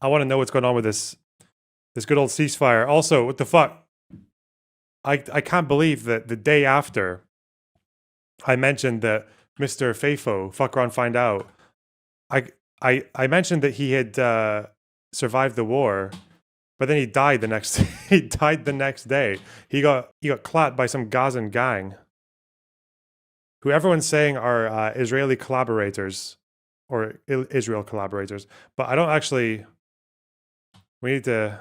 I want to know what's going on with this good old ceasefire. Also, what the fuck? I can't believe that the day after I mentioned that Mr. Fafo, fuck around, find out. I mentioned that he had survived the war, but then he died the next he died the next day. He got clapped by some Gazan gang, who everyone's saying are Israeli collaborators or Israel collaborators, but I don't actually. We need to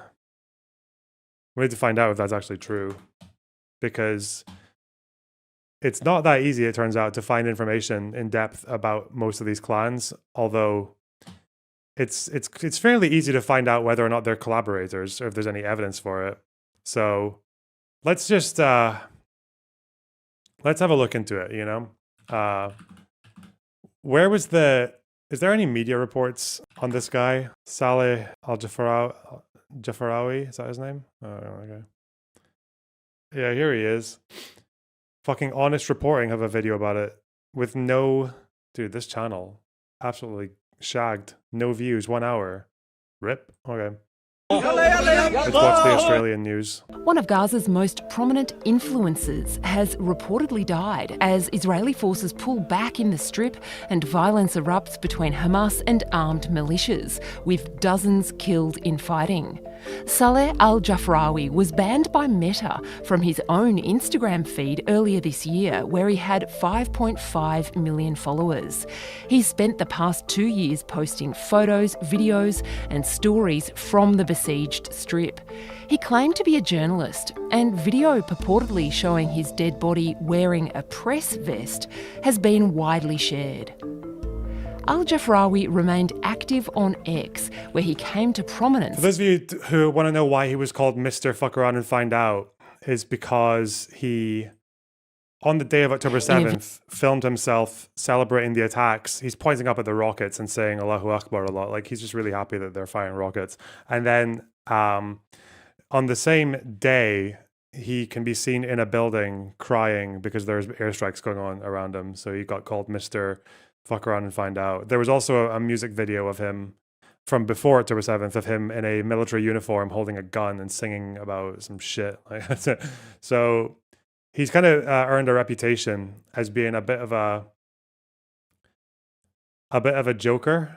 find out if that's actually true, because it's not that easy, it turns out, to find information in depth about most of these clans, although it's fairly easy to find out whether or not they're collaborators or if there's any evidence for it. So let's just let's have a look into it, you know? Where was the is there any media reports on this guy? Saleh Al-Jaafari, is that his name? Oh, okay. Yeah, here he is. Fucking Honest Reporting have a video about it with no... Dude, this channel, absolutely shagged. No views, 1 hour. Rip? Okay. Let's watch the Australian news. One of Gaza's most prominent influencers has reportedly died as Israeli forces pull back in the Strip and violence erupts between Hamas and armed militias, with dozens killed in fighting. Saleh Al-Jaafari was banned by Meta from his own Instagram feed earlier this year, where he had 5.5 million followers. He spent the past 2 years posting photos, videos and stories from the besieged Strip. He claimed to be a journalist, and video purportedly showing his dead body wearing a press vest has been widely shared. Al-Jaafari remained active on X, where he came to prominence. For those of you who want to know why he was called Mr. Fuck Around and Find Out, is because he, on the day of October 7th, filmed himself celebrating the attacks. He's pointing up at the rockets and saying Allahu Akbar a lot. Like, he's just really happy that they're firing rockets. And then on the same day, he can be seen in a building crying because there's airstrikes going on around him. So he got called Mr. Fuck Around and Find Out. There was also a music video of him from before October 7th of him in a military uniform holding a gun and singing about some shit. Like, so he's kind of earned a reputation as being a bit of a joker.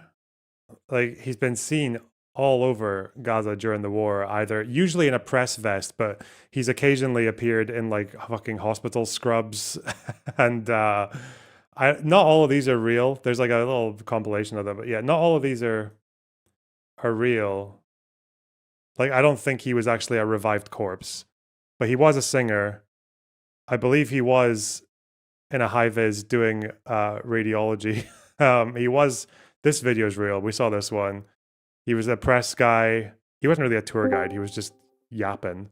Like, he's been seen all over Gaza during the war, either usually in a press vest, but he's occasionally appeared in like fucking hospital scrubs and not all of these are real. There's like a little compilation of them, but yeah, not all of these are real. Like, I don't think he was actually a revived corpse, but he was a singer. I believe he was in a high vis doing radiology. He was. This video is real. We saw this one. He was a press guy. He wasn't really a tour guide. He was just yapping.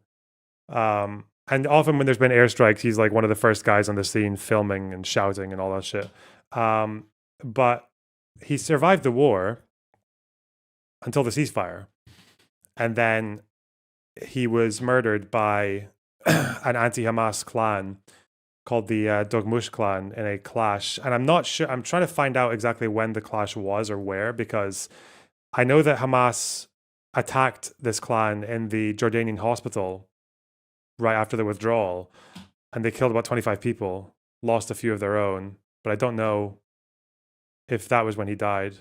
And often when there's been airstrikes, he's like one of the first guys on the scene filming and shouting and all that shit. But he survived the war until the ceasefire. And then he was murdered by an anti-Hamas clan called the Doghmush clan in a clash. And I'm not sure, I'm trying to find out exactly when the clash was or where, because I know that Hamas attacked this clan in the Jordanian hospital right after the withdrawal, and they killed about 25 people, lost a few of their own, but I don't know if that was when he died.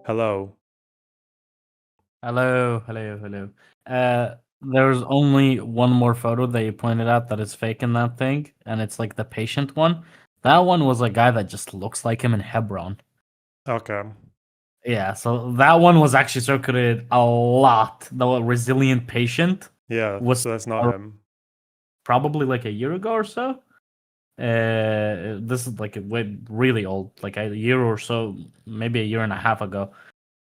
Hello. Hello. There's only one more photo that you pointed out that is fake in that thing, and it's like the patient one. That one was a guy that just looks like him in Hebron. Okay. Yeah, so that one was actually circulated a lot. The resilient patient. Yeah, so that's not him. Probably like a year ago or so. This is like really old, like a year or so, maybe a year and a half ago.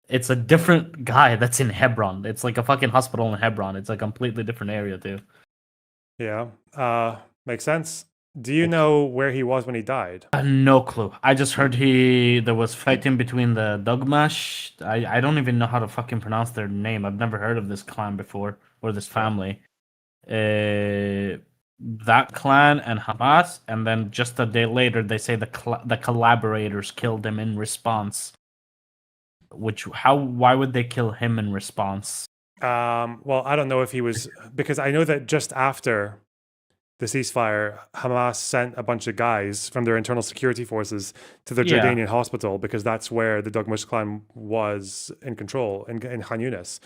It's a different guy that's in Hebron. It's like a fucking hospital in Hebron. It's a completely different area too. Yeah, makes sense. Do you know where he was when he died? No clue. I just heard there was fighting between the Doghmush. I don't even know how to fucking pronounce their name. I've never heard of this clan before, or this family. That clan and Hamas, and then just a day later they say the Collaborators killed them in response. Why would they kill him in response? Well, I don't know if he was, because I know that just after the ceasefire, Hamas sent a bunch of guys from their internal security forces to the Yeah. Jordanian hospital, because that's where the Doghmush clan was in control in Khan Yunis,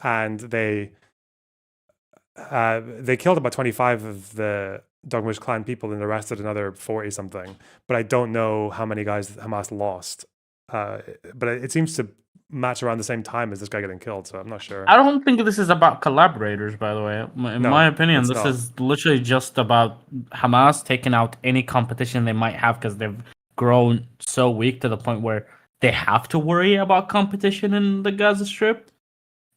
and they killed about 25 of the Doghmush clan people and arrested another 40 something. But I don't know how many guys Hamas lost. But it seems to match around the same time as this guy getting killed, so I'm not sure. I don't think this is about collaborators, by the way. In No, my opinion, it's this not. is literally just about Hamas taking out any competition they might have because they've grown so weak to the point where they have to worry about competition in the Gaza Strip.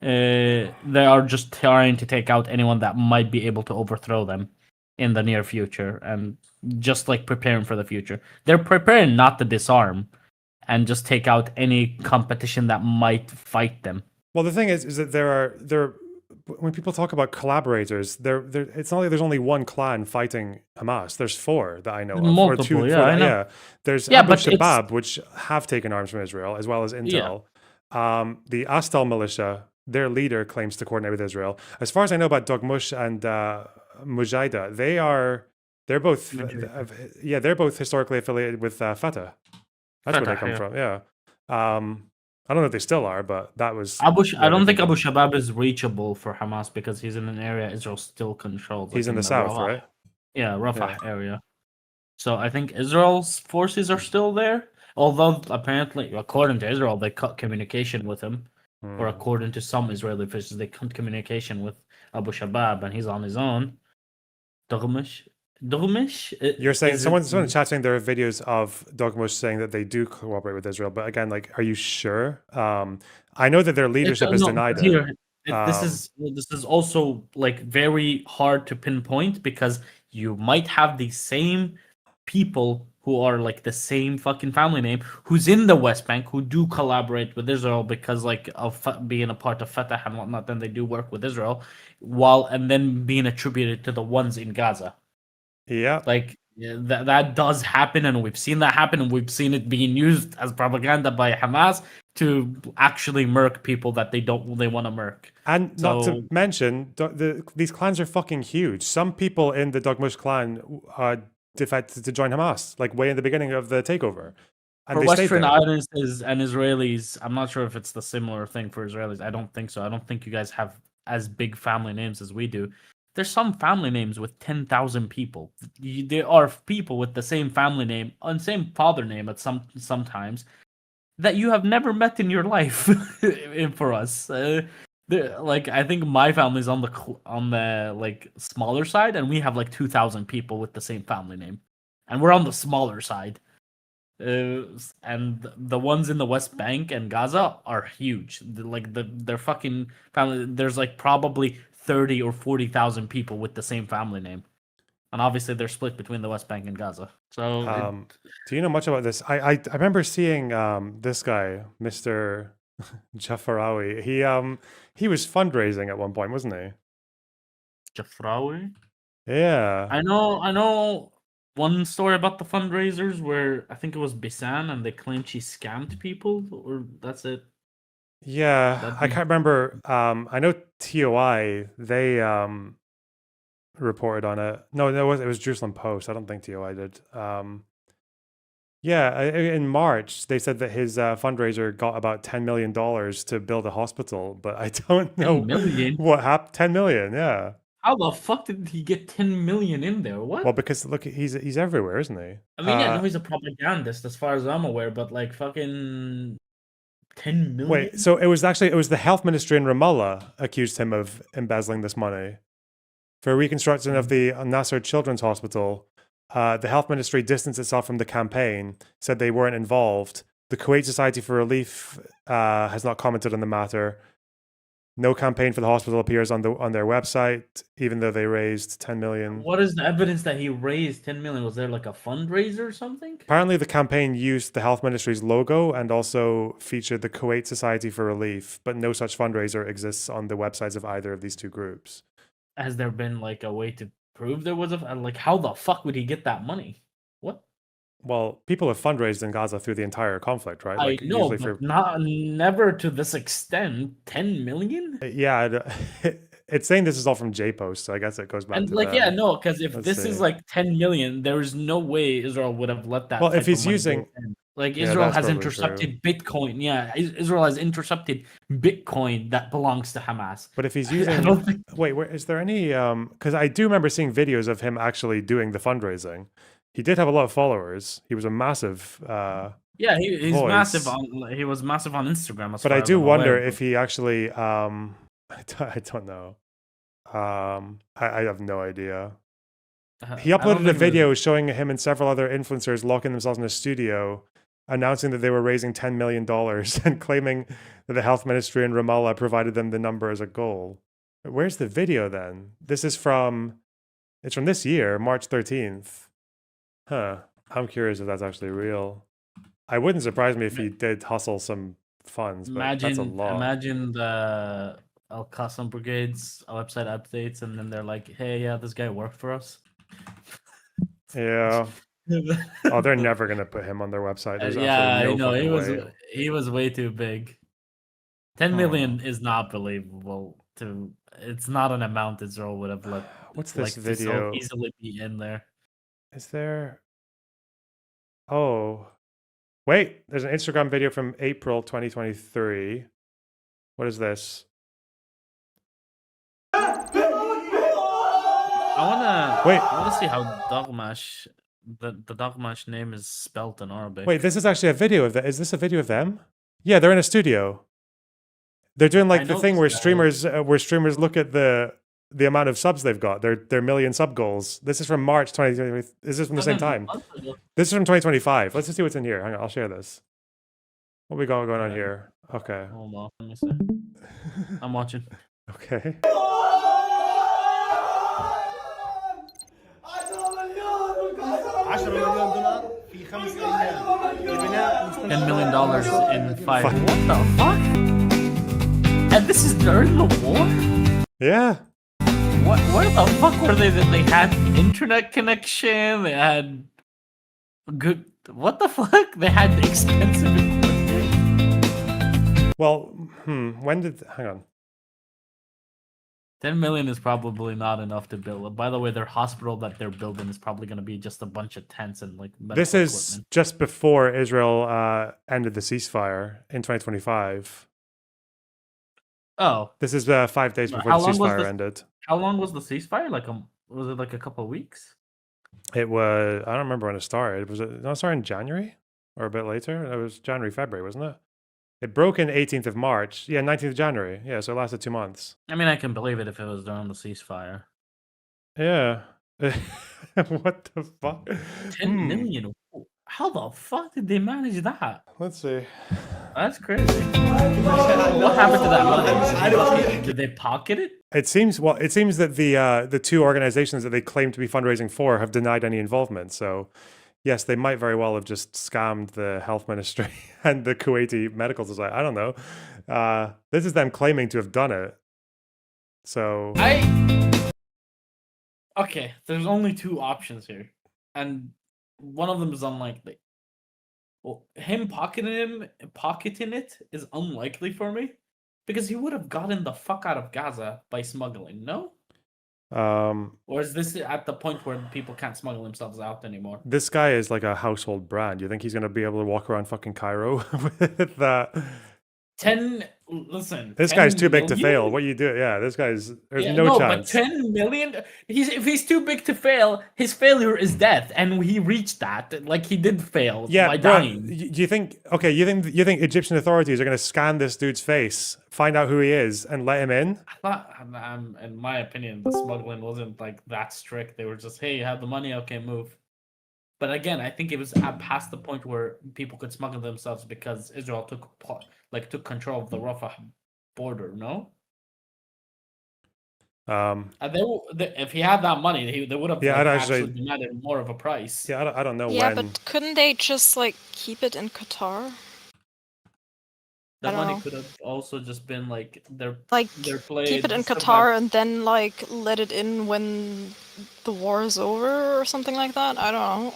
They are just trying to take out anyone that might be able to overthrow them in the near future, and just like preparing for the future. They're preparing not to disarm and just take out any competition that might fight them. Well, the thing is that there when people talk about collaborators, it's not like there's only one clan fighting Hamas. There's four that I know of, or Multiple, two. yeah, I know. Yeah, there's Yeah, Abu but it's- Shabab, which have taken arms from Israel, as well as Intel. The Astal militia, their leader claims to coordinate with Israel. As far as I know about Doghmush and Mujahida, they're both they're both historically affiliated with Fatah. That's where they come from. Yeah. I don't know if they still are, but that was. I don't think Abu Shabab is reachable for Hamas because he's in an area Israel still controls. He's in the south, right? Yeah, Rafah area. So I think Israel's forces are still there. Although apparently, according to Israel, they cut communication with him. Or according to some Israeli officials, they cut communication with Abu Shabab, and he's on his own. Doghmush. You're saying someone in chat saying there are videos of Doghmush saying that they do cooperate with Israel, but again, like, are you sure? I know that their leadership is denied it. This is also like very hard to pinpoint because you might have the same people who are like the same fucking family name who's in the West Bank who do collaborate with Israel because like of being a part of Fatah and whatnot. Then they do work with Israel, and then being attributed to the ones in Gaza. Yeah, like that does happen, and we've seen that happen, and we've seen it being used as propaganda by Hamas to actually murk people that they want to murk. And not to mention, these clans are fucking huge. Some people in the Doghmush clan defected to join Hamas, like way in the beginning of the takeover. And for Western audiences and Israelis, I'm not sure if it's the similar thing for Israelis. I don't think so. I don't think you guys have as big family names as we do. There's some family names with 10,000 people. There are people with the same family name and same father name at sometimes that you have never met in your life. For us, like I think my family's on the like smaller side, and we have like 2,000 people with the same family name, and we're on the smaller side. And the ones in the West Bank and Gaza are huge. Their fucking family. There's like probably 30 or 40,000 people with the same family name, and obviously they're split between the West Bank and Gaza. So, do you know much about this? I remember seeing this guy, Mr. Jaafari. He was fundraising at one point, wasn't he? Jaafari? Yeah. I know one story about the fundraisers where I think it was Bisan and they claimed she scammed people, or that's it. Yeah, I can't remember. I know TOI, they reported on it. No, it was Jerusalem Post. I don't think TOI did. Yeah, in March, they said that his fundraiser got about $10 million to build a hospital, but I don't know what happened. 10 million, yeah. How the fuck did he get 10 million in there? What? Well, because look, he's everywhere, isn't he? I mean, yeah, no, he's a propagandist as far as I'm aware, but like fucking 10 million? Wait, so it was the health ministry in Ramallah accused him of embezzling this money for reconstruction of the Nasser Children's Hospital. The health ministry distanced itself from the campaign, said they weren't involved. The Kuwait Society for Relief has not commented on the matter. No campaign for the hospital appears on their website, even though they raised 10 million. What is the evidence that he raised 10 million? Was there like a fundraiser or something? Apparently, the campaign used the health ministry's logo and also featured the Kuwait Society for Relief, but no such fundraiser exists on the websites of either of these two groups. Has there been like a way to prove there was like how the fuck would he get that money? What? Well, people have fundraised in Gaza through the entire conflict, right? I Like know, usually but for never to this extent. 10 million? yeah, it's saying this is all from JPost, so I guess it goes back And to like, yeah, them. no, because if Let's this is see. like 10 million, there is no way Israel would have let that Well, if type of he's money using, go in. Like, yeah, Israel that's has probably true. intercepted Bitcoin. Yeah, Israel has intercepted Bitcoin that belongs to Hamas. But if he's I using, don't think. wait, where is there any? Because I do remember seeing videos of him actually doing the fundraising. He did have a lot of followers. He was a massive Yeah, he's massive voice. on. He was massive on Instagram, as But far I as do I'm aware. wonder if he actually, I don't know. I have no idea. He I don't uploaded a think there's- video showing him and several other influencers locking themselves in a studio, announcing that they were raising $10 million and claiming that the health ministry in Ramallah provided them the number as a goal. But where's the video then? It's from this year, March 13th. Huh. I'm curious if that's actually real. I wouldn't surprise me if he did hustle some funds, but that's a lot. Imagine the Al Qassam Brigade's website updates, and then they're like, "Hey, yeah, this guy worked for us." Yeah. Oh, they're never gonna put him on their website. There's Yeah, absolutely no I know. fucking way. He was way too big. 10 million is not believable. It's not an amount Israel would have let. What's this to so video? easily be in there. Is there? Oh, wait. There's an Instagram video from April 2023. What is this? I wanna see how Doghmush, the Doghmush name is spelt in Arabic. Wait, this is actually a video of that. Is this a video of them? Yeah, they're in a studio. They're doing like the know thing this where guy. streamers look at the amount of subs they've got. Their million sub goals. This is from March 2020. This is from the same time. This is from 2025. Let's just see what's in here. Hang on, I'll share this. What we got going on here? Okay. Hold on, let me see. I'm watching. Okay. $10 million in 5. What the fuck? And this is during the war? Yeah. Where the fuck were they that they had internet connection? They had good. What the fuck? They had expensive equipment. Well, when did? Hang on. 10 million is probably not enough to build. By the way, their hospital that they're building is probably going to be just a bunch of tents and like medical This is equipment. just before Israel ended the ceasefire in 2025. Oh, This is 5 days before the ceasefire ended. how long was the ceasefire? Was it like a couple of weeks? It was. I don't remember when it started. Was it? No, it started in January or a bit later. It was January, February, wasn't it? It broke in 18th of March. Yeah, 19th of January. Yeah, so it lasted 2 months. I mean, I can believe it if it was during the ceasefire. Yeah. What the fuck? 10 million? How the fuck did they manage that? Let's see. That's crazy. What happened to that money? Did they pocket it? It seems that the two organizations that they claim to be fundraising for have denied any involvement. So, yes, they might very well have just scammed the health ministry and the Kuwaiti medical society. I don't know. This is them claiming to have done it. So Okay, there's only two options here, and one of them is unlikely. Well, him pocketing it is unlikely for me, because he would have gotten the fuck out of Gaza by smuggling. No. Or is this at the point where people can't smuggle themselves out anymore? This guy is like a household brand. You think he's gonna be able to walk around fucking Cairo with that? Listen. This 10 guy's too big to million? fail. What you do? Yeah, this guy's. There's Yeah, no but chance. 10 million. If he's too big to fail, his failure is death, and he reached that. Like he did fail by dying. Do you think? Okay, you think Egyptian authorities are going to scan this dude's face, find out who he is, and let him in? I thought, in my opinion, the smuggling wasn't like that strict. They were just, hey, you have the money, okay, move. But again, I think it was past the point where people could smuggle themselves because Israel took control of the Rafah border. No. If he had that money, they would have actually demanded more of a price. Yeah, I don't know when. Yeah, but couldn't they just like keep it in Qatar? That money could have also just been like their keep it in Qatar and then like let it in when the war is over or something like that. I don't know.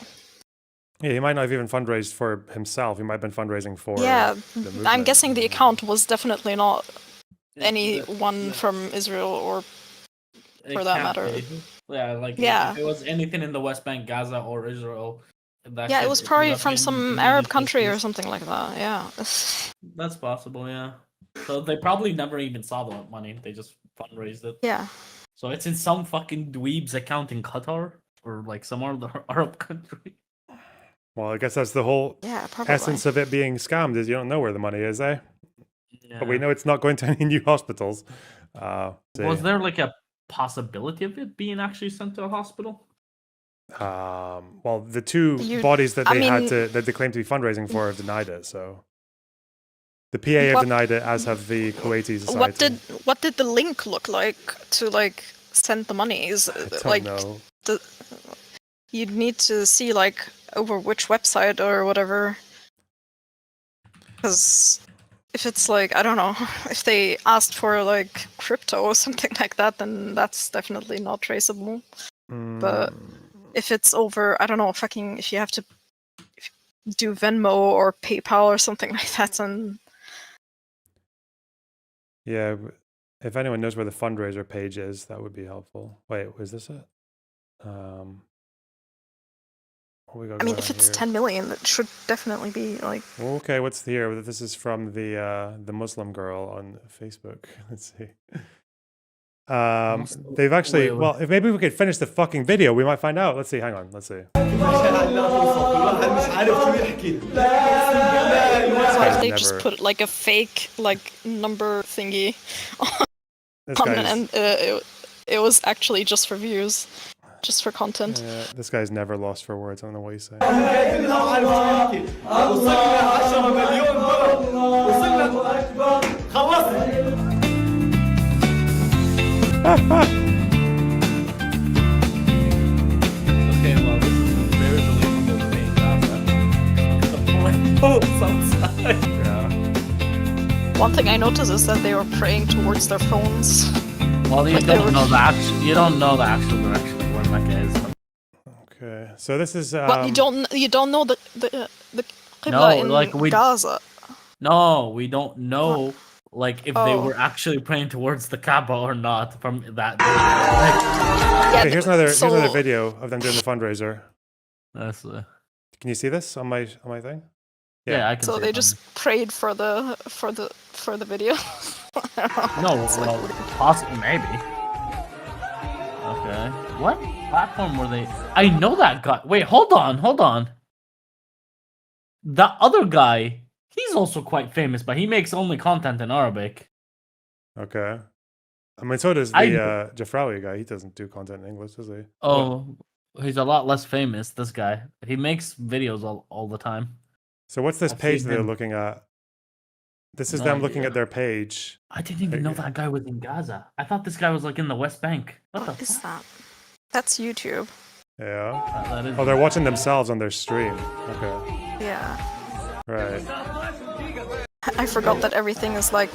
Yeah, he might not have even fundraised for himself. He might have been fundraising for Yeah, the movement. I'm guessing the account was definitely not Yeah, anyone from Israel or it for that can't matter. be. Yeah, like Yeah. if it was anything in the West Bank, Gaza, or Israel, that Yeah, it shit was would probably have from been some Arab immediately country or seized. something like that. Yeah. That's possible, yeah. So they probably never even saw the money. They just fundraised it. Yeah. So it's in some fucking dweeb's account in Qatar or like some other Arab country. Well, I guess that's the whole Yeah, probably. essence of it being scammed is you don't know where the money is, eh? Yeah. But we know it's not going to any new hospitals. Was there like a possibility of it being actually sent to a hospital? Well, the two bodies that they that they claim to be fundraising for have denied it. So the PA have denied it, as have the Kuwaiti society. What did the link look like to like send the money? Is I don't know. You'd need to see like over which website or whatever. Because if it's like, I don't know, if they asked for like crypto or something like that, then that's definitely not traceable. But if it's over, I don't know, fucking, if you have to do Venmo or PayPal or something like that, then... Yeah, if anyone knows where the fundraiser page is, that would be helpful. Wait, is this it? I mean, if it's 10 million, it should definitely be like... Okay, what's here? This is from the Muslim girl on Facebook. Let's see. They've actually... Well, if maybe we could finish the fucking video, we might find out. Let's see, hang on, let's see. Like they just put like a fake like number thingy on it, and it was actually just for views, just for content. Yeah, this guy's never lost for words. I don't know what he's saying. Okay, well, this is very believable to me. The posts outside. Yeah. One thing I noticed is that they were praying towards their phones. Well, you don't know the actual direction of where Mecca is. Okay, so this is. But you don't know the Qibla in Gaza. No, we don't know. Like if they were actually praying towards the Kaaba or not from that. Okay, here's another video of them doing the fundraiser. Can you see this on my thing? Yeah, I can. So they just prayed for the video. No, well, possibly maybe. Okay, what platform were they? I know that guy. Wait, hold on. The other guy. He's also quite famous, but he makes only content in Arabic. Okay. I mean, so does the Jaafari guy. He doesn't do content in English, does he? Oh, he's a lot less famous, this guy. He makes videos all the time. So what's this page that they're looking at? This is them looking at their page. I didn't even know that guy was in Gaza. I thought this guy was like in the West Bank. What is that? That's YouTube. Yeah. That is they're watching themselves on their stream. Okay. Yeah. Right. I forgot that everything is like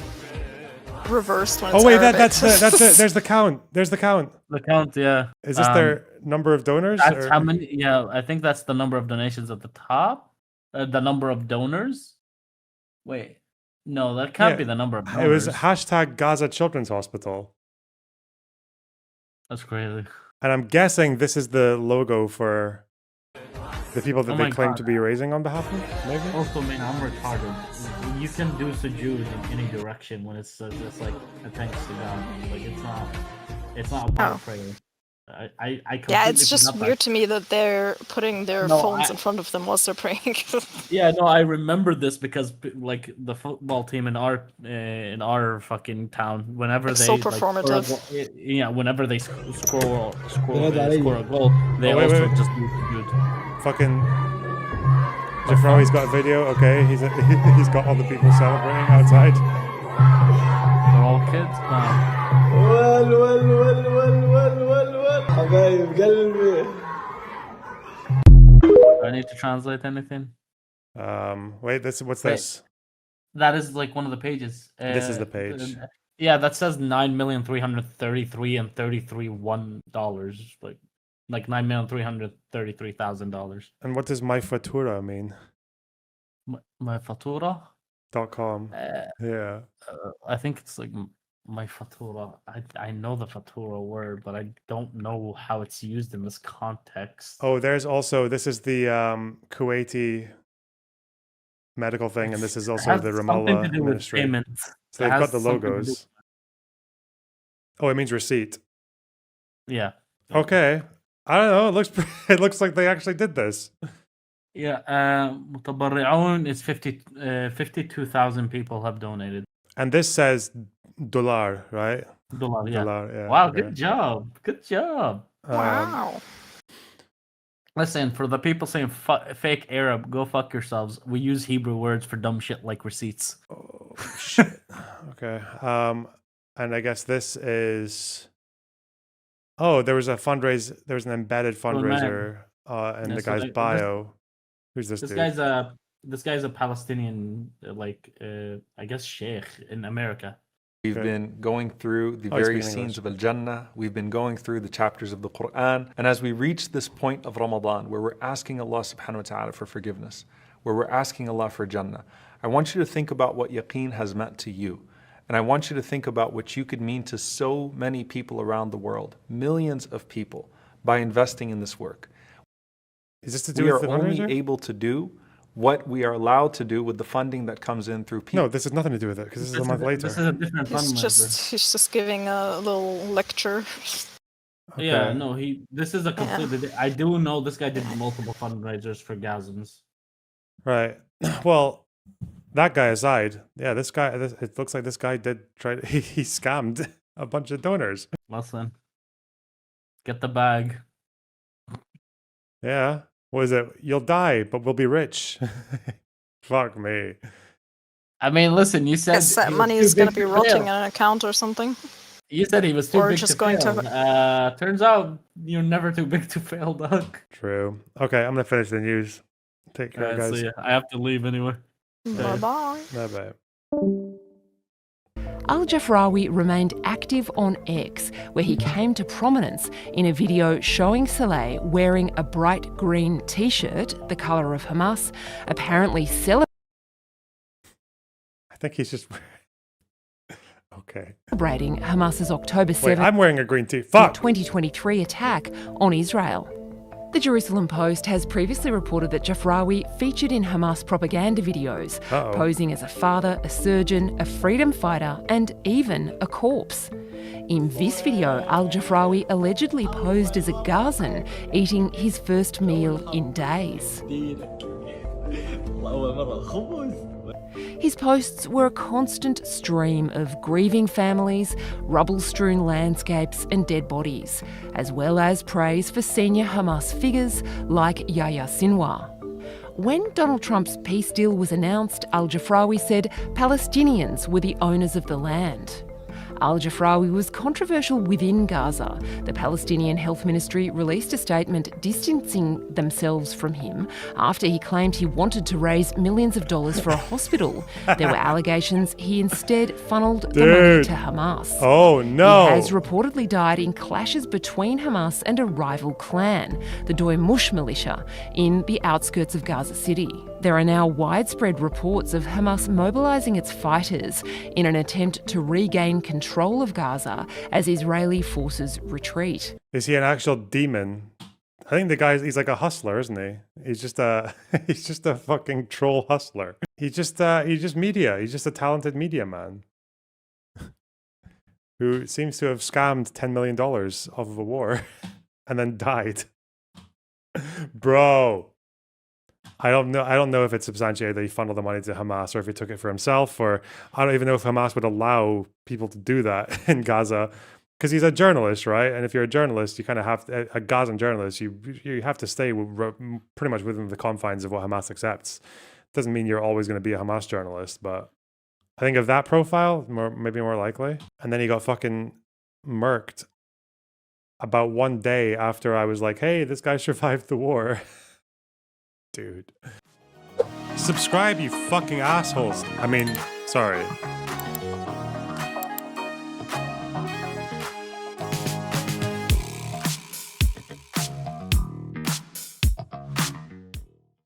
reversed when it's Arabic. that's it. There's the count. There's the count. The count, yeah. Is this their number of donors? That's how many? Yeah, I think that's the number of donations at the top. The number of donors. Wait, no, that can't be the number of donors. It was hashtag Gaza Children's Hospital. That's crazy. And I'm guessing this is the logo for the people that they claim to be raising on behalf of, maybe? Also, man, I'm retarded. You can do sujood in any direction when it's like a thanks to God. Like it's not a part of prayer. I yeah, it's just weird to me that they're putting their phones in front of them whilst they're praying. Yeah, no, I remember this because like the football team in our fucking town, whenever it's they so performative. Whenever they score a goal, they also just do sujood. Fucking Jaafari's got a video. Okay, he's got all the people celebrating outside. They're all kids now. Do I need to translate anything? Wait, what's this? That is like one of the pages. This is the page. Yeah, that says $9,333,033 $1. Like like $9,333,000. And what does my fatura mean? My fatura? .com. Yeah. I think it's like my fatura. I know the fatura word, but I don't know how it's used in this context. Oh, there's also, this is the Kuwaiti medical thing, and this is It also has the something to Ramallah do with ministry. payments. So It they've got has the something to do- logos. Oh, it means receipt. Yeah. Okay. I don't know. It looks it looks like they actually did this. Yeah. متبرعون is 52,000 people have donated. And this says dollar, right? Dollar, yeah. Dollar, yeah. Wow, okay. good job. Good job. Wow. Listen, for the people saying fake Arab, go fuck yourselves. We use Hebrew words for dumb shit like receipts. Oh shit. Okay. And I guess this is. Oh, there was an embedded fundraiser in Yeah, the so guy's this- bio. Who's this This dude? guy's a Palestinian, I guess sheikh in America. We've Okay. been going through the Oh, he's various speaking scenes of Al-Jannah. We've been going through the chapters of the Quran. And as we reach this point of Ramadan, where we're asking Allah subhanahu wa ta'ala for forgiveness, where we're asking Allah for Jannah, I want you to think about what yaqeen has meant to you. And I want you to think about what you could mean to so many people around the world, millions of people, by investing in this work. Is this to do We with are the only fundraiser? able to do what we are allowed to do with the funding that comes in through people. No, this has nothing to do with it because this is a month later. This is a different fundraiser. He's just giving a little lecture. Yeah, Okay. no, this is a completely. I do know this guy did multiple fundraisers for Gazans. Right. Well, that guy aside, yeah, this guy. It looks like this guy did try. He scammed a bunch of donors. Listen, get the bag. Yeah. What is it? You'll die, but we'll be rich. Fuck me. I mean, listen, you said Guess that he was money too is gonna big be to rotting in fail. an account or something. You said he was too Or big just to going to- fail. Turns out you're never too big to fail, Doug. True. Okay, I'm gonna finish the news. Take care, guys. So yeah, I have to leave anyway. Bye bye. Bye bye. Al-Jaafari remained active on X, where he came to prominence in a video showing Saleh wearing a bright green t-shirt, the colour of Hamas, apparently I think he's just. Okay. celebrating Hamas's October Wait, 7th I'm wearing a green tee. Fuck. 2023 attack on Israel. The Jerusalem Post has previously reported that Jaafari featured in Hamas propaganda videos, Uh-oh. posing as a father, a surgeon, a freedom fighter, and even a corpse. In this video, Al-Jaafari allegedly posed as a Gazan, eating his first meal in days. His posts were a constant stream of grieving families, rubble-strewn landscapes and dead bodies, as well as praise for senior Hamas figures like Yahya Sinwar. When Donald Trump's peace deal was announced, Al-Jaafari said Palestinians were the owners of the land. Al-Jaafari was controversial within Gaza. The Palestinian Health Ministry released a statement distancing themselves from him after he claimed he wanted to raise millions of dollars for a hospital. There were allegations he instead funneled the money Dude. to Hamas. Oh no. He has reportedly died in clashes between Hamas and a rival clan, the Doghmush militia, in the outskirts of Gaza City. There are now widespread reports of Hamas mobilising its fighters in an attempt to regain control of Gaza as Israeli forces retreat. Is he an actual demon? I think the guy's like a hustler, isn't he? He's just a he's just a fucking troll hustler. He's just media. He's just a talented media man who seems to have scammed $10 million off of a war and then died. Bro. I don't know if it's substantiated that he funneled the money to Hamas or if he took it for himself, or I don't even know if Hamas would allow people to do that in Gaza, because he's a journalist, right? And if you're a journalist, you kind of have to, a Gazan journalist, you have to stay pretty much within the confines of what Hamas accepts. Doesn't mean you're always going to be a Hamas journalist, but I think of that profile, maybe more likely. And then he got fucking murked about one day after I was like, hey, this guy survived the war. Dude. Subscribe, you fucking assholes. I mean, sorry.